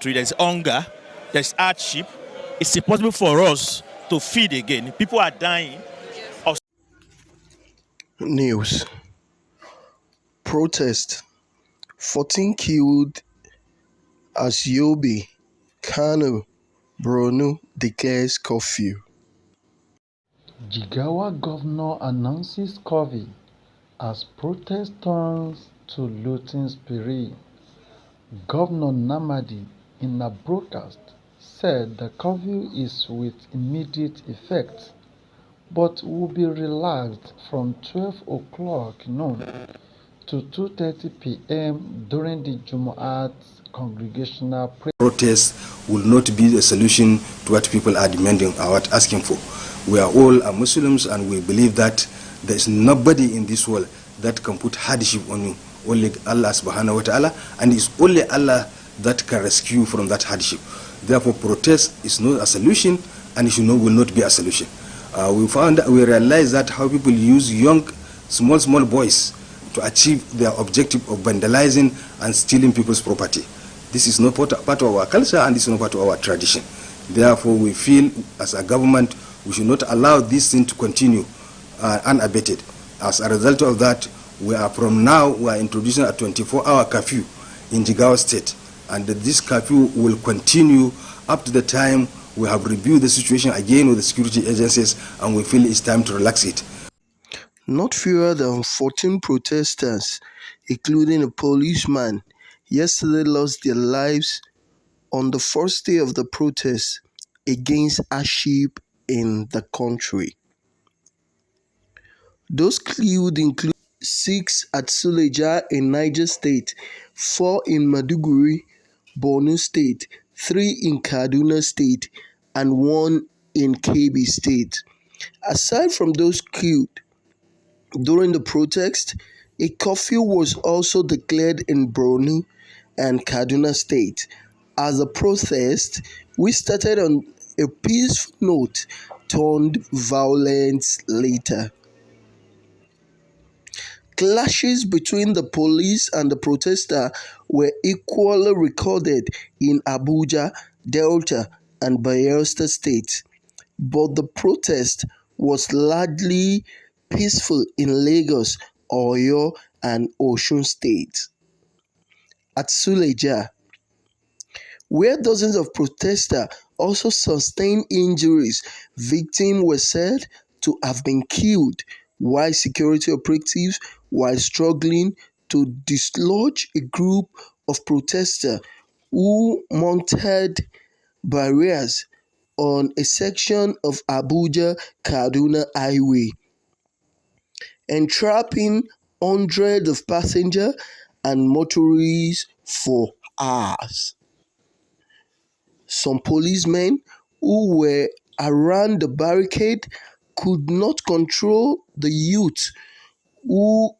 country, there's hunger, there's hardship. It's impossible for us to feed again. People are dying. News. Protest. 14 killed as Yobe, Kano, Borno declares curfew. Jigawa governor announces curfew as protest turns to looting spree. Governor Namadi, in a broadcast, said the curfew is with immediate effect, but will be relaxed from 12 o'clock noon to 2:30 p.m. during the Jumu'at congregational prayer. Protest will not be a solution to what people are demanding or what asking for. We are all Muslims, and we believe that there is nobody in this world that can put hardship on you. Only Allah subhanahu wa ta'ala, and it's only Allah that can rescue you from that hardship. Therefore, protest is not a solution, and it will not be a solution. We realize that how people use young, small boys to achieve their objective of vandalizing and stealing people's property. This is not part of our culture, and this is not part of our tradition. Therefore, we feel as a government we should not allow this thing to continue unabated. As a result of that, we are introducing a 24-hour curfew in Jigawa State, and this curfew will continue up to the time we have reviewed the situation again with the security agencies, and we feel it's time to relax it. Not fewer than 14 protesters, including a policeman, yesterday lost their lives on the first day of the protest against hardship in the country. Those killed include 6 at Suleja in Niger State, 4 in Maiduguri, Borno State, 3 in Kaduna State, and 1 in Kebbi State. Aside from those killed during the protest, a curfew was also declared in Borno and Kaduna State, as the protest, which started on a peaceful note, turned violent later. Clashes between the police and the protesters were equally recorded in Abuja, Delta, and Bayelsa States, but the protest was largely peaceful in Lagos, Oyo, and Osun States. At Suleja, where dozens of protesters also sustained injuries, victims were said to have been killed, while security operatives were struggling to dislodge a group of protesters who mounted barriers on a section of Abuja-Kaduna Highway, entrapping hundreds of passengers and motorists for hours. Some policemen who were around the barricade could not control the youth who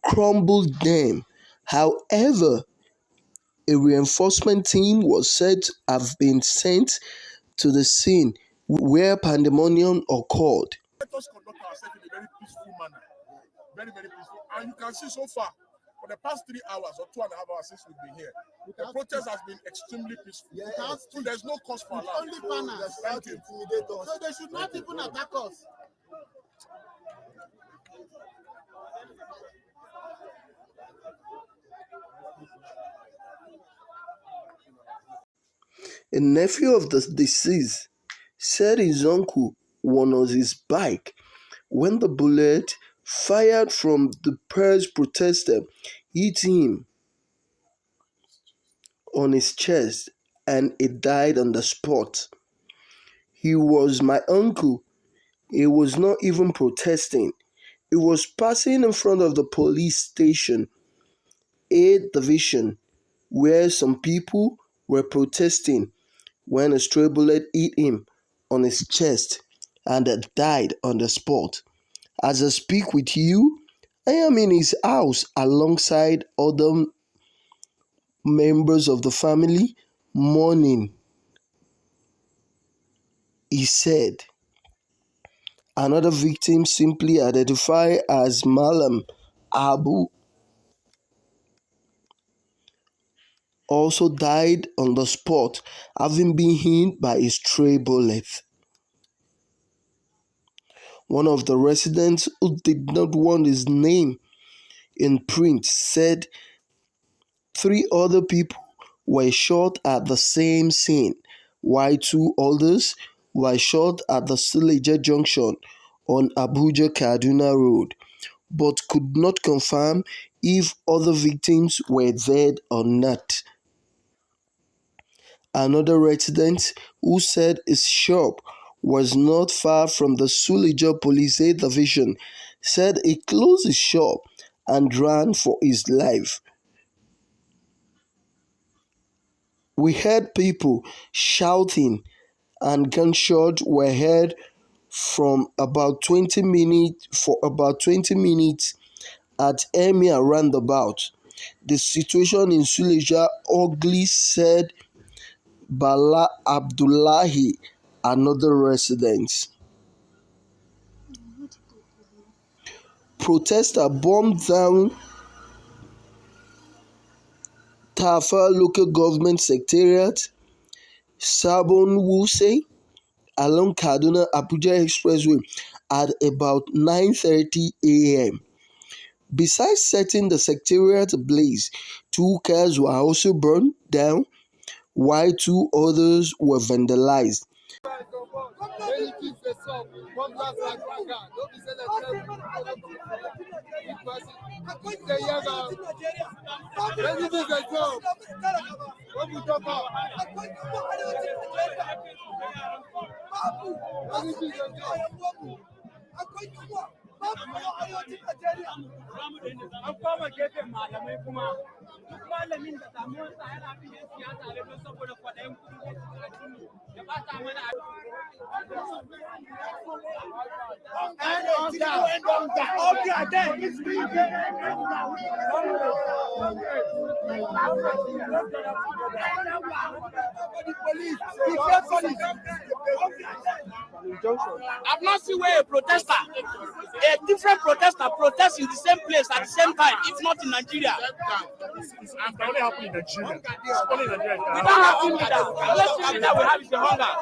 crumbled them. However, a reinforcement team was said to have been sent to the scene where pandemonium occurred. Let us conduct ourselves in a very peaceful manner. Very, very peaceful. And you can see so far, for the past 3 hours or 2.5 hours since we've been here, the protest has been extremely peaceful. Yes. There's no cause for alarm. Only banners. So they should not even attack us. A nephew of the deceased said his uncle was on his bike when the bullet fired from the purged protester hit him on his chest and he died on the spot. "He was my uncle. He was not even protesting. He was passing in front of the police station, 8th Division, where some people were protesting when a stray bullet hit him on his chest and died on the spot. As I speak with you, I am in his house alongside other members of the family mourning," he said. Another victim, simply identified as Malam Abu, also died on the spot, having been hit by a stray bullet. One of the residents who did not want his name in print said 3 other people were shot at the same scene, while 2 others were shot at the Suleja junction on Abuja-Kaduna Road, but could not confirm if other victims were dead or not. Another resident, who said his shop was not far from the Suleja Police Division, said he closed his shop and ran for his life. We heard people shouting and gunshots were heard for about 20 minutes at Emir roundabout. The situation in Suleja ugly, said Bala Abdullahi, another resident. Protesters bombed down Tafa local government secretariat, Sabon Wuse, along Kaduna Abuja Expressway at about 9:30 a.m. Besides setting the secretariat ablaze, 2 cars were also burned down, while 2 others were vandalized. I've not seen where a different protester protests in the same place at the same time, if not in Nigeria. It's only happening in Nigeria. It's only in Nigeria. We don't have team leader. The only team leader we have is the hunger.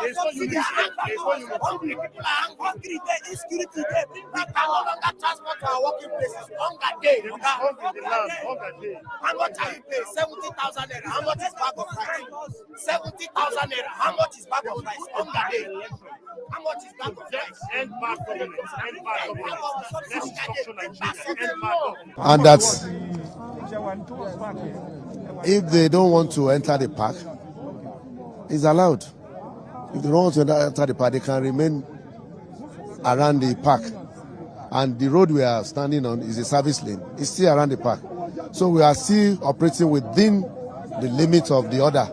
There's no unity. People are hungry there, insecurity there. We can no longer transport to our working places. Hunger day. Hunger in the land. Hunger day. How much are you paying? 70,000 naira. How much is bag of rice? 70,000 naira. How much is bag of rice? Hunger day. How much is bag of rice? End bad government. End bad government. Let's structure Nigeria. End bad government. And that's if they don't want to enter the park, it's allowed. If they don't want to enter the park, they can remain around the park. And the road we are standing on is a service lane. It's still around the park. So we are still operating within the limit of the order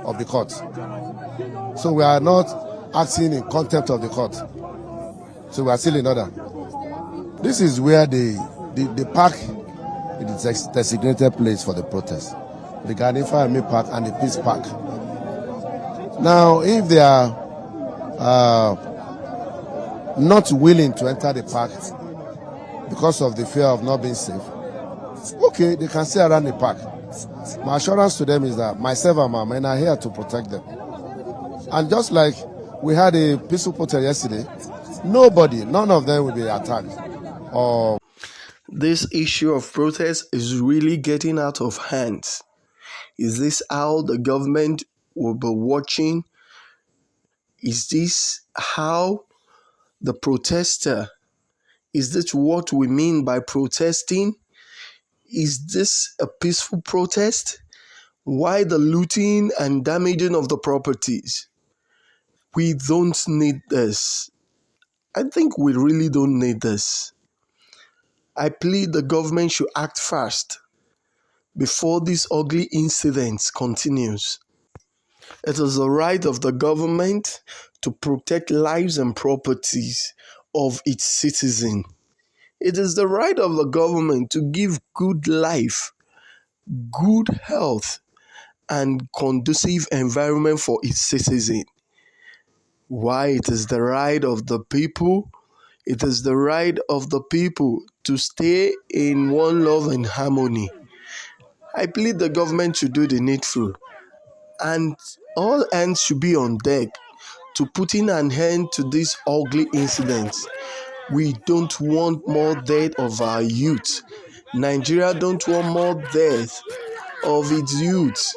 of the court. So we are not acting in contempt of the court. So we are still in order. This is where the park is a designated place for the protest, the Garden Fire Park and the Peace Park. Now, if they are not willing to enter the park because of the fear of not being safe, okay, they can stay around the park. My assurance to them is that myself and my men are here to protect them. And just like we had a peaceful protest yesterday, none of them will be attacked. This issue of protest is really getting out of hand. Is this how the government will be watching? Is this how the protester? Is this what we mean by protesting? Is this a peaceful protest? Why the looting and damaging of the properties? We don't need this. I think we really don't need this. I plead the government should act fast before this ugly incident continues. It is the right of the government to protect lives and properties of its citizens. It is the right of the government to give good life, good health, and conducive environment for its citizens. Why it is the right of the people? It is the right of the people to stay in one love and harmony. I plead the government to do the needful, and all hands should be on deck to putting an end to these ugly incidents. We don't want more death of our youth. Nigeria don't want more death of its youth.